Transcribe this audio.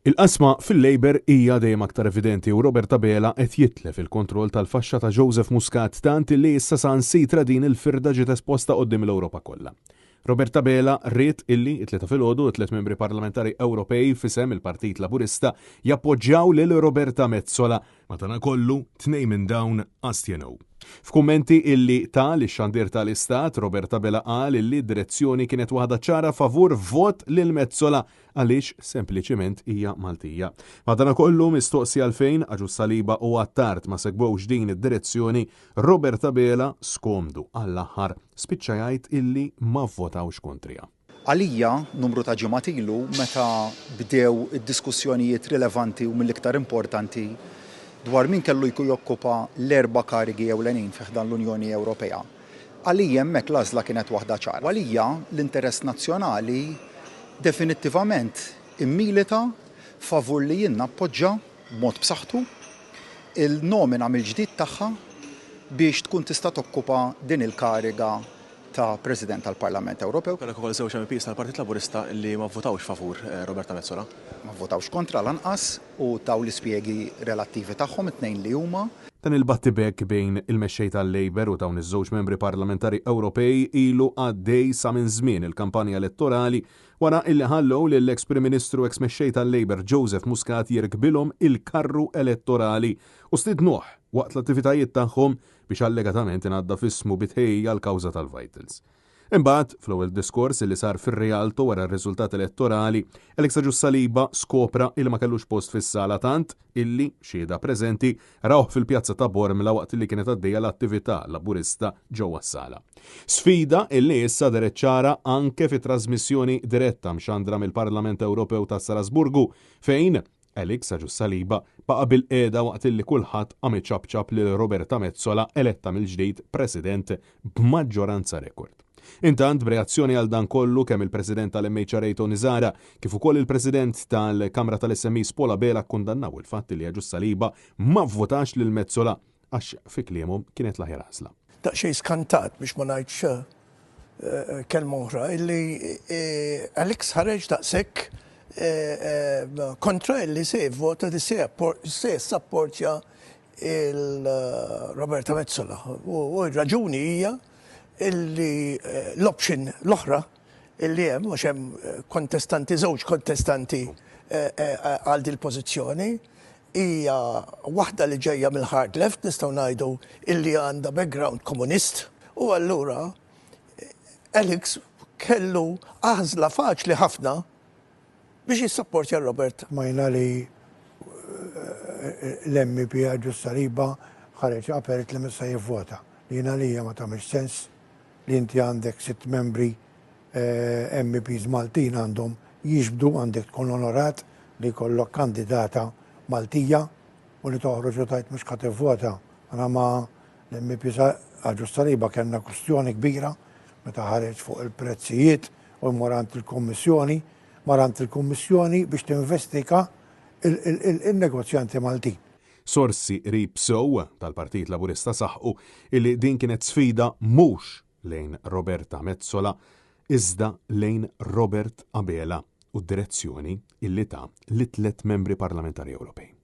Il-qasma fil-Labor hija dejjem aktar evidenti u Robert Abela qed jitlef il-kontroll tal-faxxa ta' Joseph Muscat tant li issa sansitra din il-firda ġiet esposta quddiem l-Ewropa kollha. Robert Abela rrid illi it-tlieta filgħodu it-tliet membri parlamentari Ewropej fisem il-Partit Laburista jappoġġjaw lil Roberta Metsola madankollu tnejn minn dawn astjenew. F'kummenti illi li xandir tal-Istat, Robert Abela qal illi d-direzzjoni kienet waħda ċara favur vot lil Metsola għaliex sempliċiment hija Maltija. Madankollu mistoqsi għalfejn Aġus Saliba u għattart ma segwewx din id-direzzjoni, Robert Abela skomdu għall-aħħar spiċċa jgħid illi ma vvotawx kontrija. Għalija numru ta' ġimgħat ilu meta bdew id-diskussjonijiet rilevanti u mill-iktar importanti dwar min kellu jkun jokkupa l-4 karigi ewlenin fih dan l-Unjoni Ewropea. Għalija hemmhekk l-għażla kienet waħda ċara. Għalija l-interess nazzjonali definittivament immilita favur li jien nappoġġa b'mod b'saħħtu il-nomina mill-ġdid tagħha biex tkun tista' tokkupa din il-kariga ta' President tal-Parlament Ewropew. Kellek ukoll żewġ MPs tal-Partit Laburista li ma vvotawx favur Roberta Metsola. Ma vvotawx kontra lanqas u taw l-ispjegi relattivi tagħhom it-tnejn li huma. Dan il-battibek bejn il-mexxej tal-Labor u dawn iż-żewġ membri parlamentari Ewropej ilu għaddej sa minn żmien il-kampanja elettorali wara illi ħallew lill-eks Prim Ministru eks mexxej tal-Labor Joseph Muscat jirkbilhom il-karru elettorali u stidnuh waqt l-attivitajiet tagħhom biex allegatament ingħadda f'ismu bitħejja l-kawża tal-Vitals. Imbagħad fl-ewwel diskors li sar fir-Rialto wara r-riżultat elettorali, Alex Aġus Saliba skopra il ma kellux post fis-sala tant illi xieda preżenti rawh fil-pjazza ta' Bormla waqt li kienet għaddejja l-attività laburista ġewwa s-sala. Sfida illi issa deret ċara anke fit-trasmissjoni diretta mxandra mill-Parlament Ewropew ta' Strasburgu fejn Alex Aġus Saliba baqa' bil-qiegħda waqt illi kulħadd għam iċabċab lil Roberta Metsola eletta mill-ġdid President b'maġġoranza rekord. Intant b'reazzjoni għal dan kollu kemm il-President tal-MHRA Tony Zara kif ukoll il-President tal-Kamra tal-SMEs Paul Abela kkundannaw il-fatt li Aġus Saliba ma vvotax lil Metsola għax fi kliemhom kienet l-aħjar għażla. Daqsxejn skantat biex ma ngħidx kelma oħra illi Alex ħareġ daqshekk kontra illi se vota di se sapportja il-Roberta Metsola. U raġuni hija illi l-option l-oħra illi hemm għax hemm kontestanti, żewġ kontestanti għal din il-pożizzjoni hija waħda li ġejja mill-hard left nistgħu ngħidu illi għandha background komunist u allura Alex kellu għażla faċli ħafna biex jissapportja Robert. Majna li l-MP Aġus Saliba ħareġ apert li missa jivvota. Jina li ma tagħmilx sens li inti għandek 6 membri MPs Maltin għandhom jiġbdu għandek tkun onorat li jkollok kandidata Maltija u li toħroġ u tajt mhux ħadd tivvota. Għana ma l-MP Aġus Saliba kellna kwistjoni kbira meta ħareġ fuq il-prezzijiet u morant il-Kummissjoni biex tinvestiga il-negozjanti Maltin. Sorsi rib sew tal-Partit Laburista saħħu illi din kienet sfida mhux lejn Roberta Metsola iżda lejn Robert Abela u d-direzzjoni illi ta' li 3 membri parlamentari Ewropej.